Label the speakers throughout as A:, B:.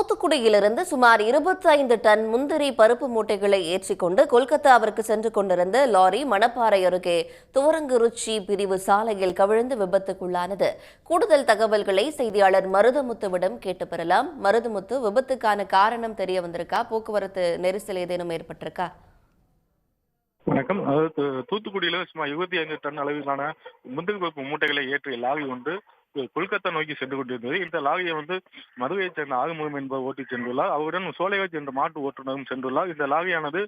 A: தூத்துக்குடியிலிருந்து சுமார் 25 டன் முந்திரி பருப்பு மூட்டைகளை ஏற்றிக்கொண்டு கொல்கத்தாவிற்கு சென்று கொண்டிருந்த லாரி மணப்பாறை அருகே துவரங்குறிச்சி பிரிவு சாலையில் கவிழ்ந்து விபத்துக்குள்ளானது. கூடுதல் தகவல்களை செய்தியாளர் மருதமுத்துவிடம் கேட்டு பெறலாம். மருதமுத்து, விபத்துக்கான காரணம் தெரிய வந்திருக்கா? போக்குவரத்து நெரிசல் ஏதேனும் ஏற்பட்டிருக்கா?
B: வணக்கம். அதாவது தூத்துக்குடியில சுமார் 25 டன் அளவிலான முந்திரி பருப்பு மூட்டைகளை ஏற்றிய லாரி ஒன்று கொல்கத்தா நோக்கி சென்று கொண்டிருந்தது. இந்த லாரியை மதுரையைச் சேர்ந்த ஆறுமுகம் என்பவர் ஓட்டிச் சென்றுள்ளார். அவருடன் சோலைவச் என்ற மாட்டு ஓட்டுநரும் சென்றுள்ளார். இந்த லாரியானது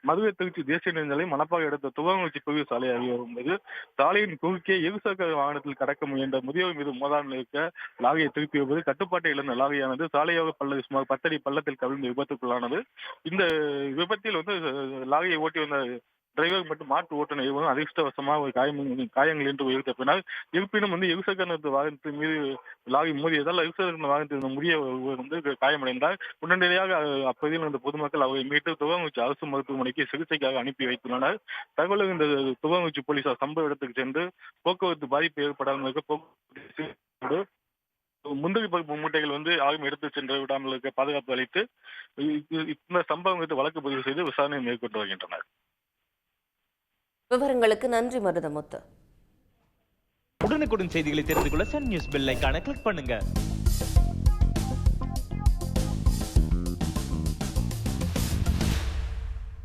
B: மதுரை திருச்சி தேசிய நெடுஞ்சாலை மணப்பாறை அடுத்த துவரங்குறிச்சி பிரிவு சாலை அருகே வரும்போது சாலையின் குறுக்கே இருசக்கர வாகனத்தில் கடக்க முயன்ற முதியவர் மீது மோதாமல் இருக்க லாரியை திருப்பி வருவது கட்டுப்பாட்டை இழந்த லாரியானது சாலையோர சுமார் 10 அடி பள்ளத்தில் கவிழ்ந்து விபத்துக்குள்ளானது. இந்த விபத்தில் லாரியை ஓட்டி வந்த டிரைவர் மற்றும் மாட்டு ஓட்டுநர் இருவரும் அதிர்ஷ்டவசமாக ஒரு காயங்கள் என்று உயிர் தப்பினார். இருப்பினும் இருசக்கர வாகனத்தின் மீது லாரி மோதியதால் இருசக்கர வாகனத்தில் இருந்த முதியவர் காயமடைந்தார். உடனடியாக அப்பகுதியில் இருந்த பொதுமக்கள் அவரை மீட்டு துவரங்குறிச்சி அரசு மருத்துவமனைக்கு சிகிச்சைக்காக அனுப்பி வைத்துள்ளனர். தகவல் இந்த துவரங்குறிச்சி போலீசார் சம்பவ இடத்துக்கு சென்று போக்குவரத்து பாதிப்பு ஏற்படாமல் இருக்க போக்குவரத்து முந்திரி பருப்பு மூட்டைகள் யாரும் எடுத்து சென்று விடாமல் இருக்க பாதுகாப்பு அளித்து இந்த சம்பவம் குறித்து வழக்கு பதிவு செய்து விசாரணை மேற்கொண்டு வருகின்றனர்.
A: விவரங்களுக்கு நன்றி மருதமுத்து.
C: உடனுக்குடன் செய்திகளை தெரிந்து கொள்ள சன் நியூஸ் பெல் ஐகானை கிளிக் பண்ணுங்க.